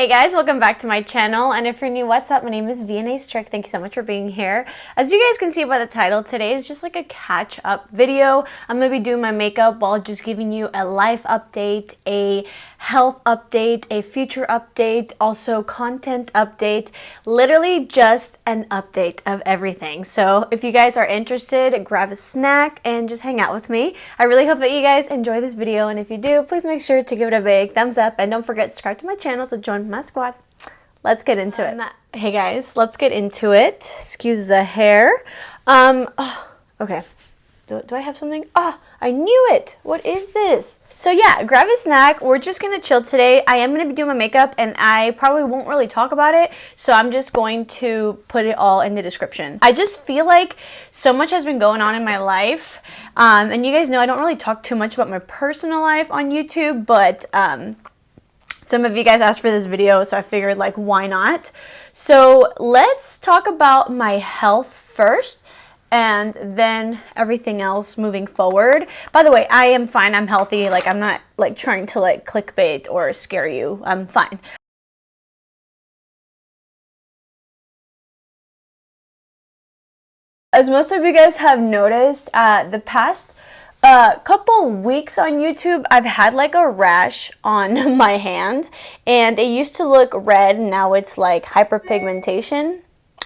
Hey guys, welcome back to my channel, and if you're new, what's up? My name is vianney.strick. Thank you so much for being here. As you guys can see by the title, today is just like a catch-up video. I'm going to be doing my makeup while just giving you a life update, a health update, a future update, also content update, literally just an update of everything. So if you guys are interested, grab a snack and just hang out with me. I really hope that you guys enjoy this video, and if you do, please make sure to give it a big thumbs up and don't forget to subscribe to my channel to join my squad. Let's get into it. Hey guys, let's get into it. Excuse the hair. Okay. Do I have something? I knew it. What is this? So yeah, grab a snack. We're just gonna chill today. I am gonna be doing my makeup and I probably won't really talk about it, so I'm just going to put it all in the description. I just feel like so much has been going on in my life, and you guys know I don't really talk too much about my personal life on YouTube, but some of you guys asked for this video, so I figured, like, why not? So let's talk about my health first, and then everything else moving forward. By the way, I am fine. I'm healthy. Like, I'm not, like, trying to, like, clickbait or scare you. I'm fine. As most of you guys have noticed, the past couple weeks on YouTube, I've had like a rash on my hand, and it used to look red, and now it's like hyperpigmentation.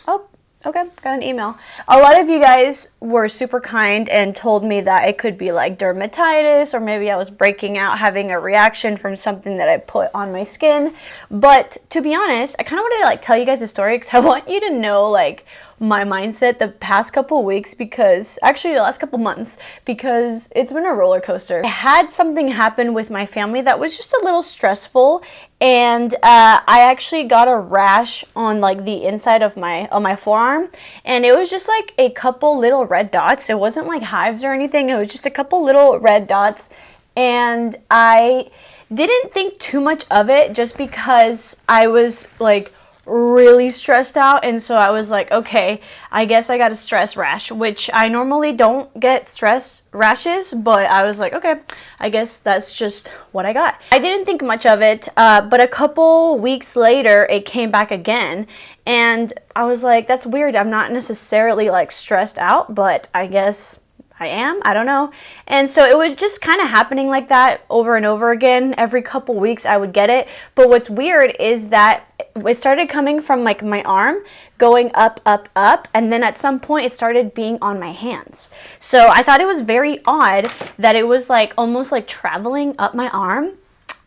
Oh, okay, got an email. A lot of you guys were super kind and told me that it could be like dermatitis, or maybe I was breaking out, having a reaction from something that I put on my skin. But to be honest, I kind of wanted to like tell you guys a story because I want you to know like my mindset the past couple weeks, because actually the last couple months, because it's been a roller coaster. I had something happen with my family that was just a little stressful, and I actually got a rash on like the inside of my forearm, and it was just like a couple little red dots. It wasn't like hives or anything. It was just a couple little red dots, and I didn't think too much of it just because I was like really stressed out, and so I was like, okay, I guess I got a stress rash, which I normally don't get stress rashes, but I was like, okay, I guess that's just what I got. I didn't think much of it, but a couple weeks later it came back again, and I was like, that's weird. I'm not necessarily like stressed out, but I guess I am. I don't know. And so it was just kind of happening like that over and over again. Every couple weeks I would get it. But what's weird is that it started coming from like my arm, going up, up, up, and then at some point it started being on my hands. So I thought it was very odd that it was like almost like traveling up my arm.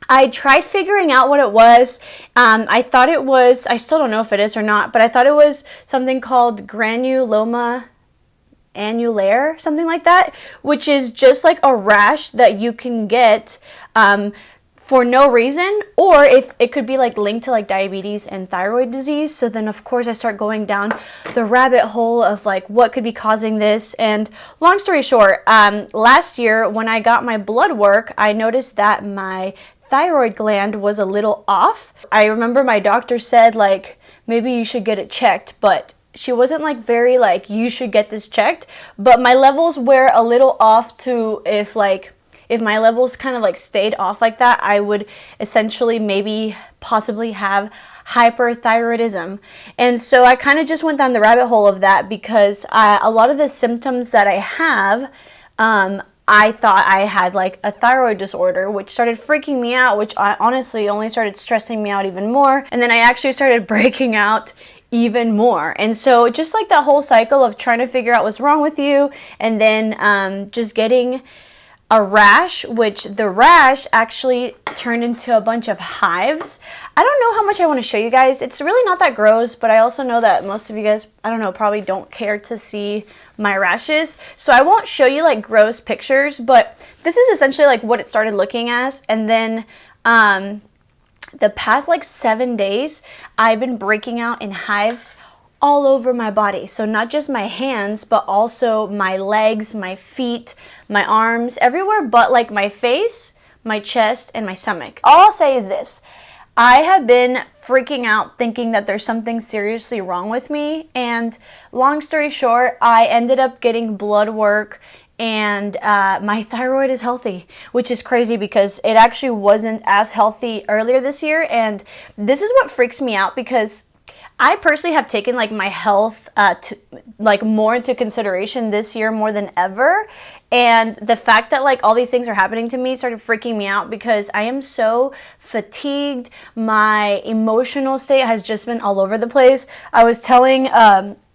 I tried figuring out what it was. I thought it was, I still don't know if it is or not, but I thought it was something called granuloma annulare, something like that, which is just like a rash that you can get for no reason, or if it could be like linked to like diabetes and thyroid disease. So then of course I start going down the rabbit hole of like what could be causing this. And long story short, last year when I got my blood work, I noticed that my thyroid gland was a little off. I remember my doctor said like maybe you should get it checked, but she wasn't like very like you should get this checked, but my levels were a little off to if my levels kind of like stayed off like that, I would essentially maybe possibly have hyperthyroidism. And so I kind of just went down the rabbit hole of that because a lot of the symptoms that I have, I thought I had like a thyroid disorder, which started freaking me out, which I honestly only started stressing me out even more. And then I actually started breaking out even more. And so just like that whole cycle of trying to figure out what's wrong with you, and then just getting a rash, which the rash actually turned into a bunch of hives. I don't know how much I want to show you guys. It's really not that gross, but I also know that most of you guys, I don't know, probably don't care to see my rashes. So I won't show you like gross pictures, but this is essentially like what it started looking as. And then the past like 7 days, I've been breaking out in hives all over my body. So not just my hands, but also my legs, my feet, my arms, everywhere but like my face, my chest, and my stomach. All I'll say is this. I have been freaking out thinking that there's something seriously wrong with me, and long story short, I ended up getting blood work and my thyroid is healthy, which is crazy because it actually wasn't as healthy earlier this year. And this is what freaks me out, because I personally have taken like my health more into consideration this year more than ever. And the fact that like all these things are happening to me started freaking me out, because I am so fatigued. My emotional state has just been all over the place. I was telling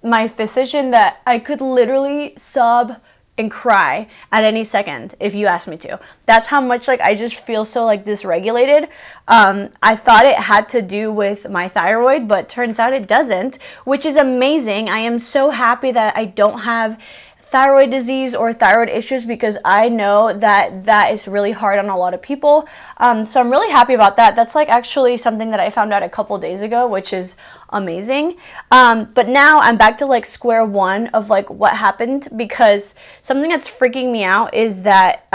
my physician that I could literally sob and cry at any second if you asked me to. That's how much like I just feel so like dysregulated. I thought it had to do with my thyroid, but turns out it doesn't, which is amazing. I am so happy that I don't have thyroid disease or thyroid issues, because I know that that is really hard on a lot of people. So I'm really happy about that. That's like actually something that I found out a couple days ago, which is amazing. But now I'm back to like square one of like what happened, because something that's freaking me out is that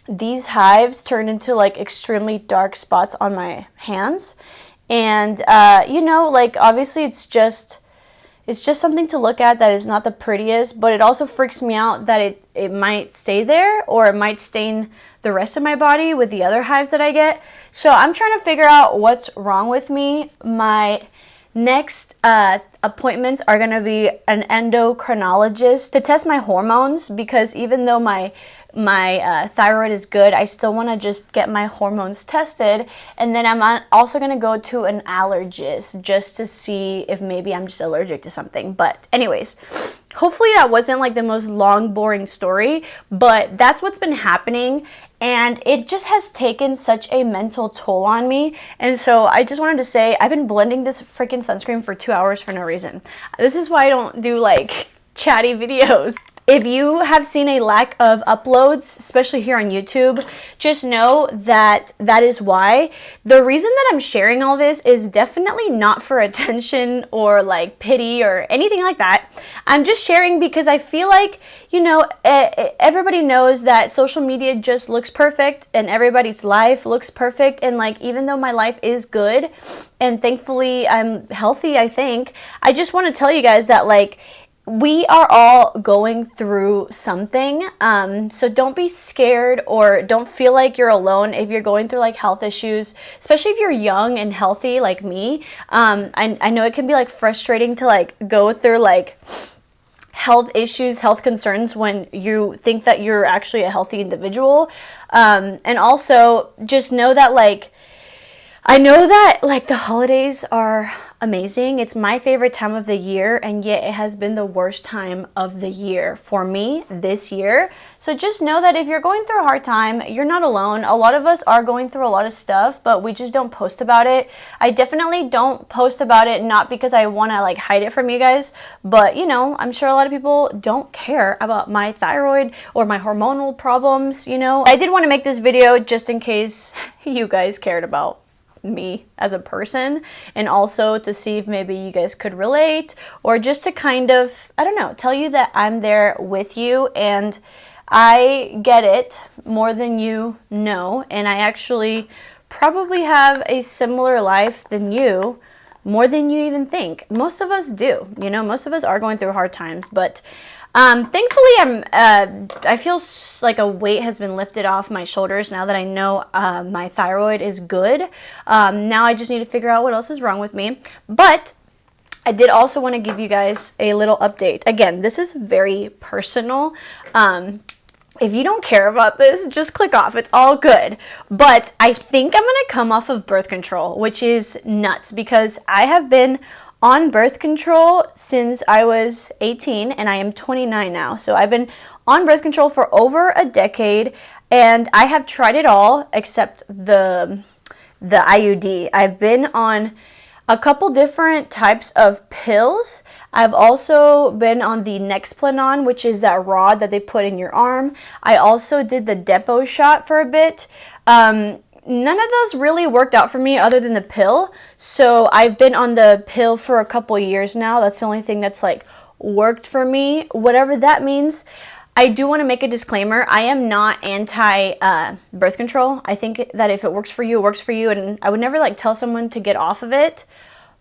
these hives turned into like extremely dark spots on my hands. And you know, like obviously it's just something to look at that is not the prettiest, but it also freaks me out that it might stay there, or it might stain the rest of my body with the other hives that I get. So I'm trying to figure out what's wrong with me. My next appointments are going to be an endocrinologist to test my hormones, because even though my thyroid is good, I still want to just get my hormones tested. And then I'm also going to go to an allergist just to see if maybe I'm just allergic to something. But anyways, hopefully that wasn't like the most long, boring story, but that's what's been happening. And it just has taken such a mental toll on me. And so I just wanted to say, I've been blending this freaking sunscreen for 2 hours for no reason. This is why I don't do like chatty videos. If you have seen a lack of uploads, especially here on YouTube, just know that that is why. The reason that I'm sharing all this is definitely not for attention or like pity or anything like that. I'm just sharing because I feel like, you know, everybody knows that social media just looks perfect and everybody's life looks perfect. And like, even though my life is good and thankfully I'm healthy, I think, I just want to tell you guys that like, we are all going through something, so don't be scared or don't feel like you're alone if you're going through like health issues, especially if you're young and healthy like me. I know it can be like frustrating to like go through like health issues, health concerns when you think that you're actually a healthy individual. And also just know that like, I know that like the holidays are amazing. It's my favorite time of the year, and yet it has been the worst time of the year for me this year. So just know that if you're going through a hard time, you're not alone. A lot of us are going through a lot of stuff, but we just don't post about it. I definitely don't post about it, not because I want to like hide it from you guys, but you know, I'm sure a lot of people don't care about my thyroid or my hormonal problems, you know. I did want to make this video just in case you guys cared about me as a person, and also to see if maybe you guys could relate, or just to kind of, I don't know, tell you that I'm there with you and I get it more than you know, and I actually probably have a similar life than you, more than you even think. Most of us do, you know, most of us are going through hard times, but thankfully, I feel like a weight has been lifted off my shoulders now that I know my thyroid is good. Now I just need to figure out what else is wrong with me. But I did also want to give you guys a little update. Again, this is very personal. If you don't care about this, just click off. It's all good. But I think I'm going to come off of birth control, which is nuts, because I have been on birth control since I was 18 and I am 29 now. So I've been on birth control for over a decade, and I have tried it all except the IUD. I've been on a couple different types of pills. I've also been on the Nexplanon, which is that rod that they put in your arm. I also did the Depo shot for a bit. None of those really worked out for me other than the pill. So I've been on the pill for a couple years now. That's the only thing that's like worked for me, whatever that means. I do want to make a disclaimer. I am not anti birth control. I think that if it works for you, it works for you. And I would never like tell someone to get off of it.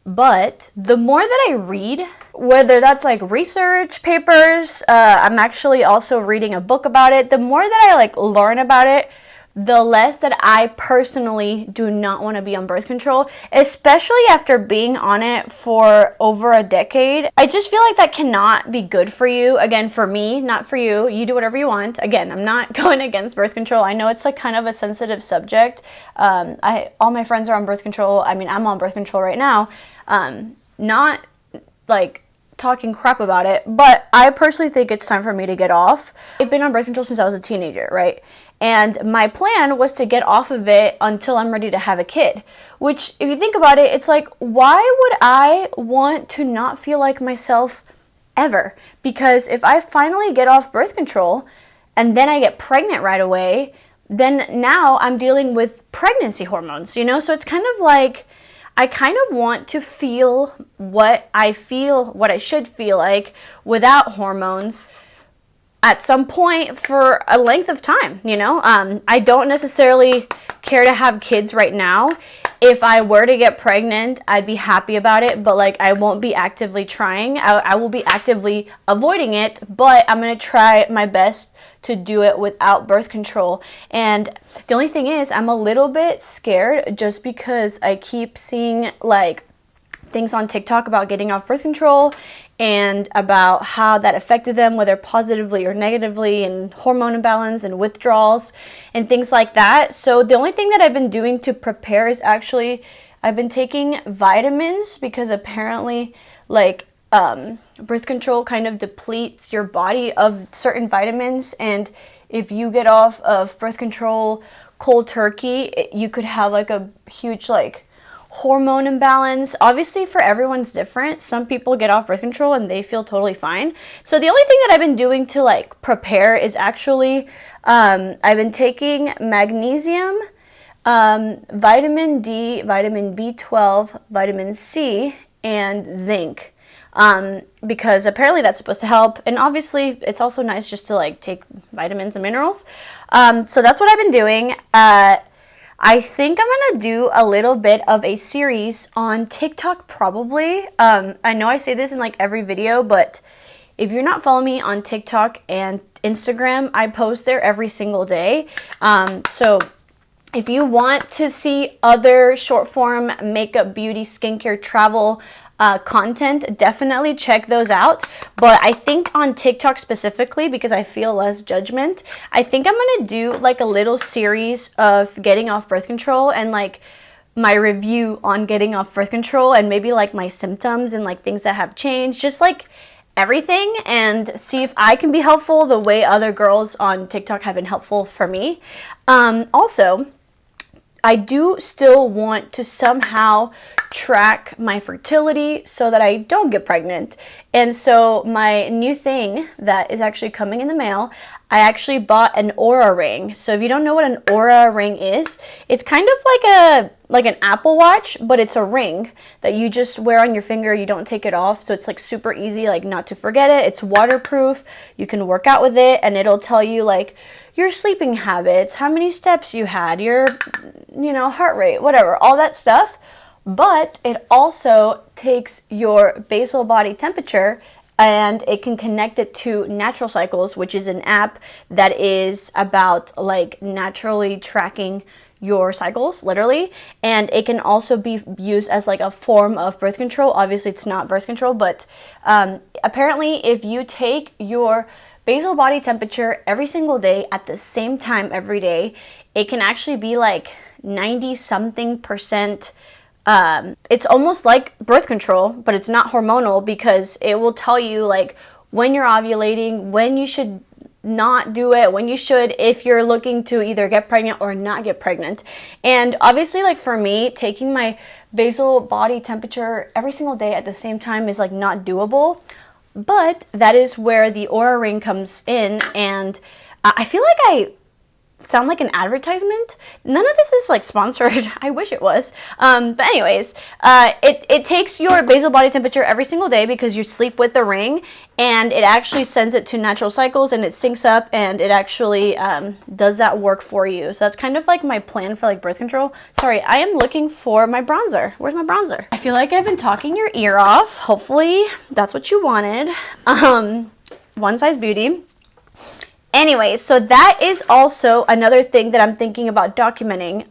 But the more that I read whether that's like research papers, I'm actually also reading a book about it. The more that I like learn about it, the less that I personally do not want to be on birth control, especially after being on it for over a decade. I just feel like that cannot be good for you. Again, for me, not for you. You do whatever you want. Again, I'm not going against birth control. I know it's like kind of a sensitive subject. All my friends are on birth control. I mean, I'm on birth control right now. Not like talking crap about it, but I personally think it's time for me to get off. I've been on birth control since I was a teenager, right? And my plan was to get off of it until I'm ready to have a kid. Which, if you think about it, it's like, why would I want to not feel like myself ever? Because if I finally get off birth control and then I get pregnant right away, then now I'm dealing with pregnancy hormones, you know? So it's kind of like, I kind of want to feel what I should feel like without hormones at some point for a length of time, you know? I don't necessarily care to have kids right now. If I were to get pregnant, I'd be happy about it, but like I won't be actively trying. I will be actively avoiding it, but I'm gonna try my best to do it without birth control. And the only thing is, I'm a little bit scared just because I keep seeing like things on TikTok about getting off birth control and about how that affected them, whether positively or negatively, and hormone imbalance and withdrawals and things like that. So the only thing that I've been doing to prepare is actually I've been taking vitamins, because apparently like birth control kind of depletes your body of certain vitamins, and if you get off of birth control cold turkey, you could have like a huge like hormone imbalance. Obviously for everyone's different. Some people get off birth control and they feel totally fine. So the only thing that I've been doing to like prepare is actually I've been taking magnesium, vitamin D, vitamin B12, vitamin C, and zinc. Because apparently that's supposed to help, and obviously it's also nice just to like take vitamins and minerals. So that's what I've been doing. I think I'm gonna do a little bit of a series on TikTok probably. I know I say this in like every video, but if you're not following me on TikTok and Instagram, I post there every single day. So if you want to see other short form makeup, beauty, skincare, travel content, definitely check those out. But I think on TikTok specifically, because I feel less judgment, I think I'm gonna do like a little series of getting off birth control and like my review on getting off birth control, and maybe like my symptoms and like things that have changed, just like everything, and see if I can be helpful the way other girls on TikTok have been helpful for me. Also, I do still want to somehow track my fertility so that I don't get pregnant. And so my new thing that is actually coming in the mail, I actually bought an Aura ring. So if you don't know what an Aura ring is, it's kind of like an Apple Watch, but it's a ring that you just wear on your finger. You don't take it off. So it's like super easy, like not to forget it. It's waterproof. You can work out with it, and it'll tell you like your sleeping habits, how many steps you had, your, heart rate, whatever, all that stuff. But it also takes your basal body temperature, and it can connect it to Natural Cycles, which is an app that is about like naturally tracking your cycles, literally. And it can also be used as like a form of birth control. Obviously it's not birth control, but apparently if you take your basal body temperature every single day at the same time every day, it can actually be like 90 something percent. It's almost like birth control, but it's not hormonal, because it will tell you like when you're ovulating, when you should not do it, when you should, if you're looking to either get pregnant or not get pregnant. And obviously, like for me, taking my basal body temperature every single day at the same time is like not doable. But that is where the Aura ring comes in, and I feel like I sound like an advertisement. None of this is like sponsored. I wish it was. But anyways, it takes your basal body temperature every single day because you sleep with the ring, and it actually sends it to natural cycles, and it syncs up, and it actually does that work for you. So that's kind of like my plan for like birth control. Sorry, I am looking for my bronzer. Where's my bronzer? I feel like I've been talking your ear off. Hopefully that's what you wanted. One Size Beauty. Anyway, so that is also another thing that I'm thinking about documenting.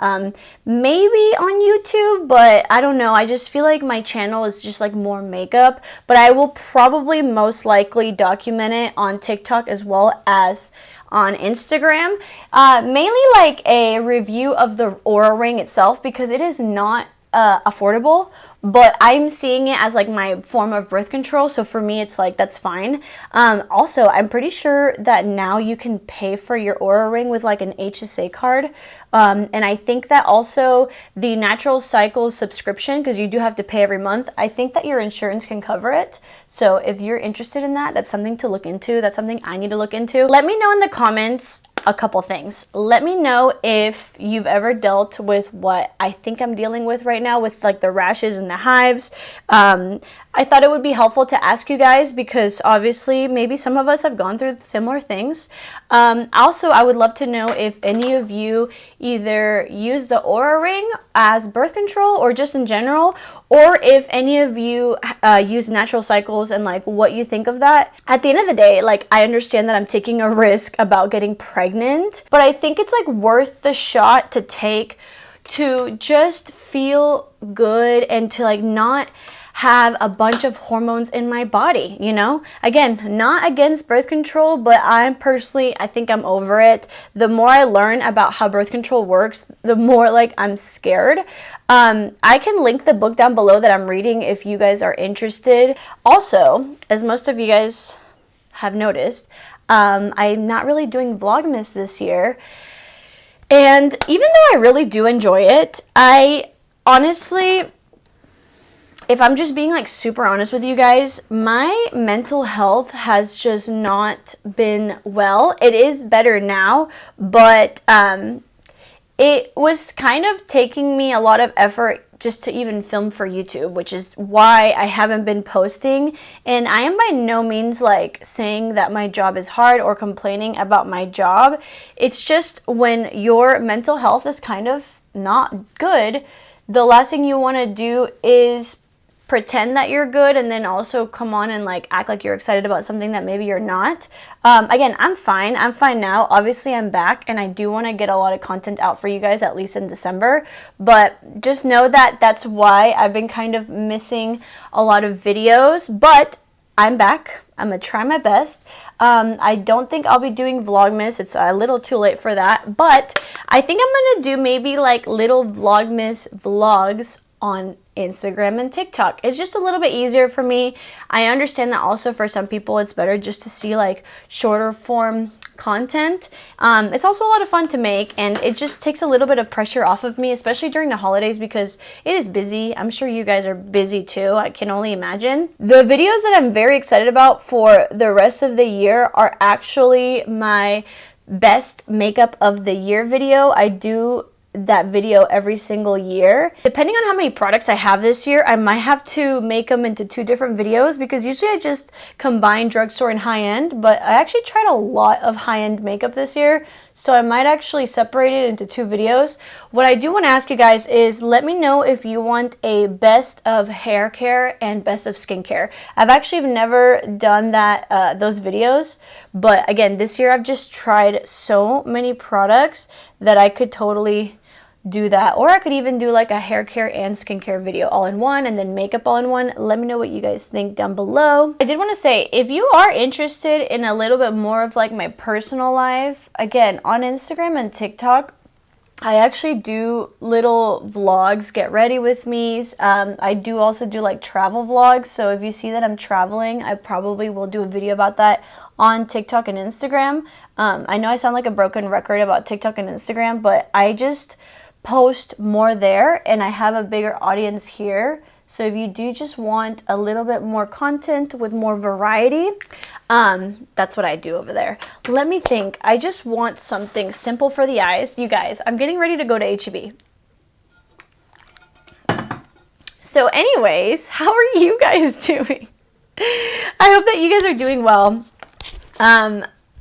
Maybe on YouTube, but I don't know. I just feel like my channel is just like more makeup, but I will probably most likely document it on TikTok as well as on Instagram. Mainly like a review of the Aura Ring itself because it is not affordable, but I'm seeing it as like my form of birth control, so for me it's like that's fine. Also, I'm pretty sure that now you can pay for your Aura Ring with like an HSA card, and I think that also the Natural Cycles subscription, because you do have to pay every month, I think that your insurance can cover it. So if you're interested in that, that's something to look into. That's something I need to look into. Let me know in the comments a couple things. Let me know if you've ever dealt with what I think I'm dealing with right now with like the rashes and the hives. I thought it would be helpful to ask you guys because obviously maybe some of us have gone through similar things. Also, I would love to know if any of you either use the Aura Ring as birth control or just in general, or if any of you use Natural Cycles and like what you think of that. At the end of the day, like I understand that I'm taking a risk about getting pregnant, but I think it's like worth the shot to take to just feel good and to like not have a bunch of hormones in my body, you know? Again, not against birth control, but I think I'm over it. The more I learn about how birth control works, the more like I'm scared. I can link the book down below that I'm reading if you guys are interested. Also, as most of you guys have noticed, I'm not really doing Vlogmas this year. And even though I really do enjoy it, I honestly, if I'm just being like super honest with you guys, my mental health has just not been well. It is better now, but it was kind of taking me a lot of effort just to even film for YouTube, which is why I haven't been posting. And I am by no means like saying that my job is hard or complaining about my job. It's just when your mental health is kind of not good, the last thing you want to do is pretend that you're good and then also come on and like act like you're excited about something that maybe you're not. Again, I'm fine now. Obviously I'm back and I do want to get a lot of content out for you guys, at least in December, but just know that that's why I've been kind of missing a lot of videos, but I'm back. I'm gonna try my best. I don't think I'll be doing Vlogmas. It's a little too late for that, but I think I'm gonna do maybe like little Vlogmas vlogs on Instagram and TikTok. It's just a little bit easier for me. I understand that also for some people it's better just to see like shorter form content. It's also a lot of fun to make, and it just takes a little bit of pressure off of me, especially during the holidays because it is busy. I'm sure you guys are busy too. I can only imagine. The videos that I'm very excited about for the rest of the year are actually my best makeup of the year video. I do that video every single year. Depending on how many products I have this year, I might have to make them into 2 different videos because usually I just combine drugstore and high-end, but I actually tried a lot of high-end makeup this year, so I might actually separate it into 2 videos. What I do want to ask you guys is let me know if you want a best of hair care and best of skincare. I've actually never done that those videos, but again, this year I've just tried so many products that I could totally do that, or I could even do like a hair care and skincare video all in one and then makeup all in one. Let me know what you guys think down below. I did want to say, if you are interested in a little bit more of like my personal life, again, on Instagram and TikTok, I actually do little vlogs, get ready with me's. I do also do like travel vlogs, so if you see that I'm traveling, I probably will do a video about that on TikTok and Instagram. I know I sound like a broken record about TikTok and Instagram, but I just post more there and I have a bigger audience here. So if you do just want a little bit more content with more variety, That's what I do over there. Let me think. I just want something simple for the eyes. You guys, I'm getting ready to go to HEB. So anyways, how are you guys doing? I hope that you guys are doing well.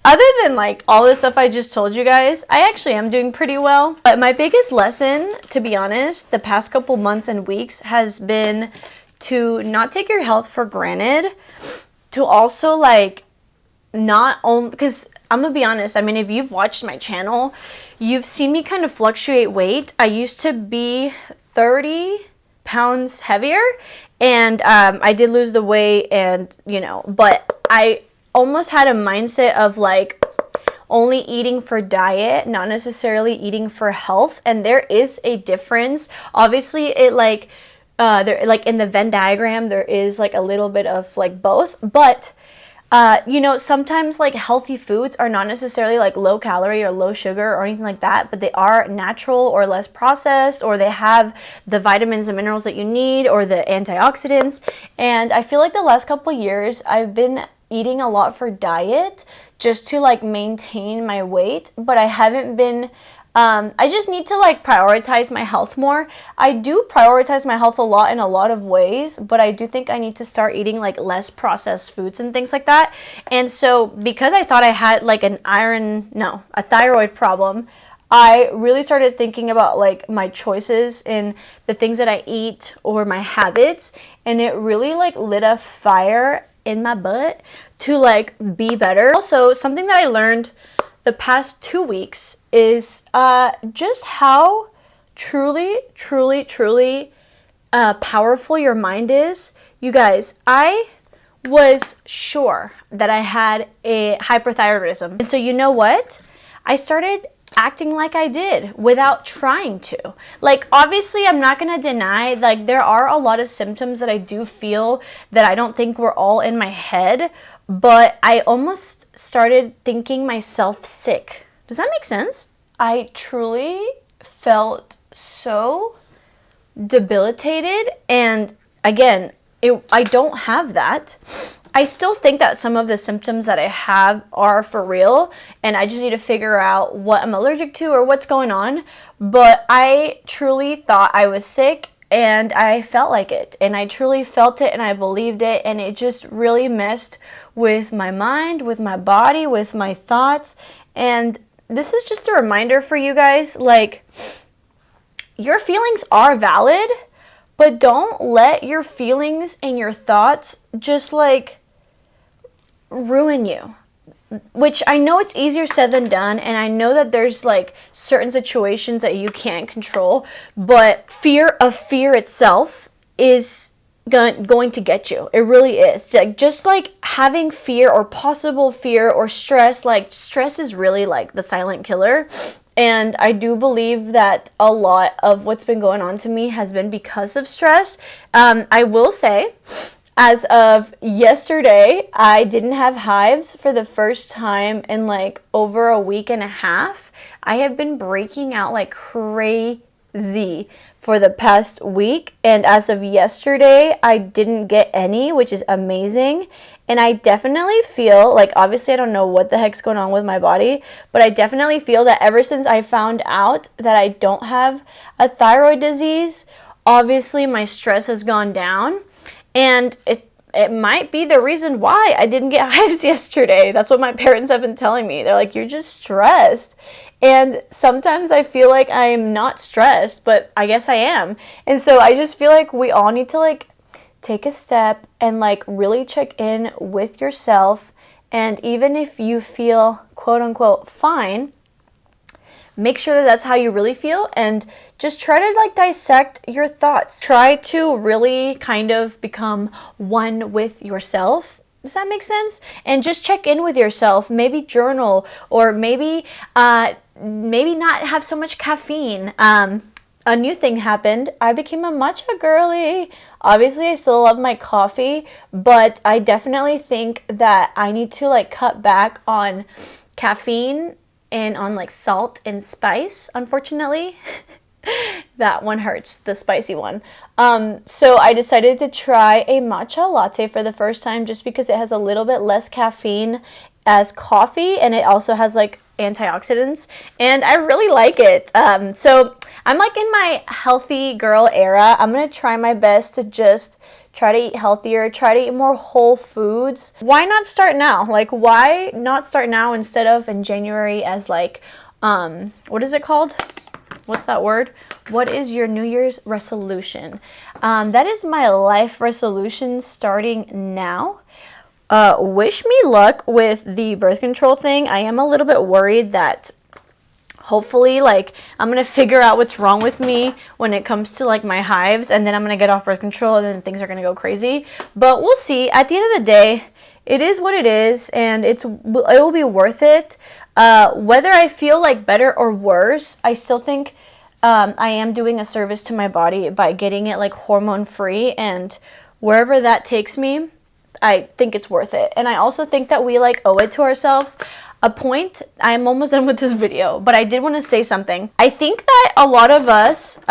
Other than like all the stuff I just told you guys, I actually am doing pretty well. But my biggest lesson, to be honest, the past couple months and weeks has been to not take your health for granted. To also like not only, because I'm gonna be honest, I mean, if you've watched my channel, you've seen me kind of fluctuate weight. I used to be 30 pounds heavier, and I did lose the weight, and you know, but I almost had a mindset of like only eating for diet, not necessarily eating for health. And there is a difference. Obviously it like there, like in the Venn diagram, there is like a little bit of like both, but you know, sometimes like healthy foods are not necessarily like low calorie or low sugar or anything like that, but they are natural or less processed, or they have the vitamins and minerals that you need, or the antioxidants. And I feel like the last couple years I've been eating a lot for diet just to like maintain my weight, but I haven't been I just need to like prioritize my health more. I do prioritize my health a lot in a lot of ways, but I do think I need to start eating like less processed foods and things like that. And so because I thought I had like a thyroid problem, I really started thinking about like my choices in the things that I eat or my habits, and it really like lit a fire in my butt to like be better. Also, something that I learned the past 2 weeks is just how truly powerful your mind is. You guys, I was sure that I had a hyperthyroidism. And so you know what? I started acting like I did without trying to. Like, obviously I'm not gonna deny like there are a lot of symptoms that I do feel that I don't think were all in my head, but I almost started thinking myself sick. Does that make sense? I truly felt so debilitated, and again, I don't have that. I still think that some of the symptoms that I have are for real, and I just need to figure out what I'm allergic to or what's going on. But I truly thought I was sick, and I felt like it, and I truly felt it, and I believed it, and it just really messed with my mind, with my body, with my thoughts. And this is just a reminder for you guys, like, your feelings are valid, but don't let your feelings and your thoughts just like ruin you. Which I know it's easier said than done, and I know that there's like certain situations that you can't control, but fear itself is going to get you. It really is. Like, just like having fear or possible fear or stress, like stress is really like the silent killer. And I do believe that a lot of what's been going on to me has been because of stress. I will say, as of yesterday, I didn't have hives for the first time in like over a week and a half. I have been breaking out like crazy for the past week, and as of yesterday, I didn't get any, which is amazing. And I definitely feel like, obviously I don't know what the heck's going on with my body, but I definitely feel that ever since I found out that I don't have a thyroid disease, obviously my stress has gone down. And it might be the reason why I didn't get hives yesterday. That's what my parents have been telling me. They're like, you're just stressed. And sometimes I feel like I'm not stressed, but I guess I am. And so I just feel like we all need to like take a step and like really check in with yourself. And even if you feel quote unquote fine, make sure that that's how you really feel, and just try to like dissect your thoughts. Try to really kind of become one with yourself. Does that make sense? And just check in with yourself. Maybe journal, or maybe not have so much caffeine. A new thing happened. I became a matcha girly. Obviously, I still love my coffee, but I definitely think that I need to like cut back on caffeine and on like salt and spice, unfortunately. That one hurts, the spicy one. So I decided to try a matcha latte for the first time just because it has a little bit less caffeine as coffee, and it also has like antioxidants, and I really like it. So I'm like in my healthy girl era. I'm gonna try my best to just try to eat healthier, try to eat more whole foods. Why not start now? Like, why not start now instead of in January as like, what is it called? What's that word? What is your New Year's resolution? That is my life resolution starting now. Wish me luck with the birth control thing. I am a little bit worried that hopefully, like, I'm going to figure out what's wrong with me when it comes to, like, my hives, and then I'm going to get off birth control, and then things are going to go crazy. But we'll see. At the end of the day, it is what it is, and it will be worth it. Whether I feel, like, better or worse, I still think I am doing a service to my body by getting it, like, hormone-free, and wherever that takes me, I think it's worth it. And I also think that we, like, owe it to ourselves. A point, I'm almost done with this video, but I did want to say something. I think that a lot of us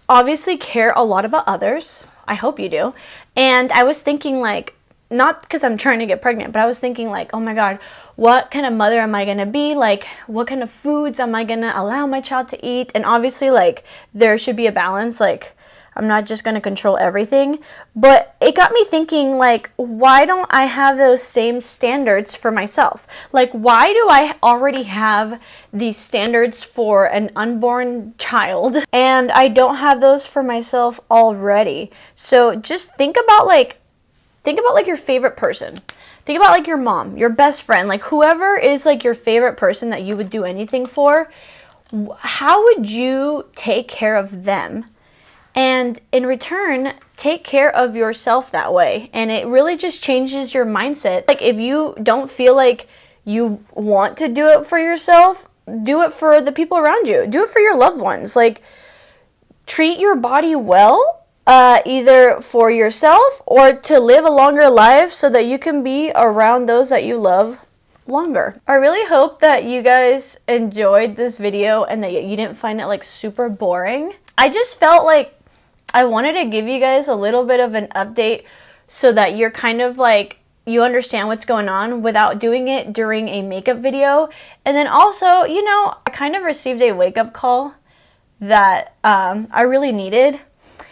obviously care a lot about others. I hope you do. And I was thinking, like, not because I'm trying to get pregnant, but I was thinking, like, oh my God, what kind of mother am I going to be? Like, what kind of foods am I going to allow my child to eat? And obviously, like, there should be a balance. Like, I'm not just going to control everything. But it got me thinking, like, why don't I have those same standards for myself? Like, why do I already have these standards for an unborn child and I don't have those for myself already? So just think about like your favorite person. Think about like your mom, your best friend, like whoever is like your favorite person that you would do anything for. How would you take care of them? And in return, take care of yourself that way. And it really just changes your mindset. Like, if you don't feel like you want to do it for yourself, do it for the people around you. Do it for your loved ones. Like, treat your body well, either for yourself or to live a longer life so that you can be around those that you love longer. I really hope that you guys enjoyed this video and that you didn't find it like super boring. I just felt like I wanted to give you guys a little bit of an update so that you're kind of like, you understand what's going on without doing it during a makeup video. And then also, you know, I kind of received a wake-up call that I really needed.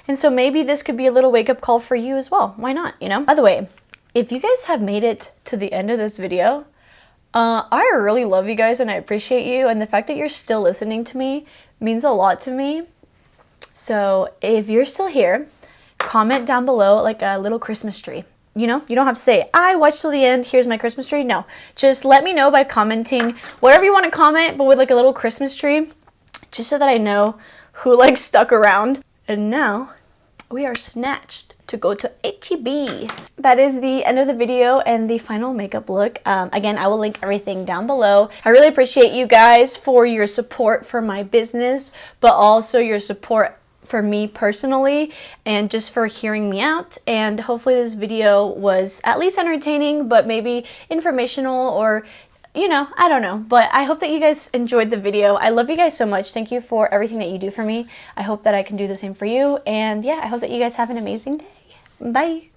And so maybe this could be a little wake-up call for you as well. Why not, you know? By the way, if you guys have made it to the end of this video, I really love you guys and I appreciate you. And the fact that you're still listening to me means a lot to me. So if you're still here, comment down below like a little Christmas tree. You know, you don't have to say, I watched till the end, here's my Christmas tree. No, just let me know by commenting whatever you want to comment, but with like a little Christmas tree, just so that I know who like stuck around. And now we are snatched to go to HEB. That is the end of the video and the final makeup look. Again, I will link everything down below. I really appreciate you guys for your support for my business, but also your support for me personally and just for hearing me out. And hopefully this video was at least entertaining, but maybe informational or, you know, I don't know. But I hope that you guys enjoyed the video. I love you guys so much. Thank you for everything that you do for me. I hope that I can do the same for you. And yeah, I hope that you guys have an amazing day. Bye.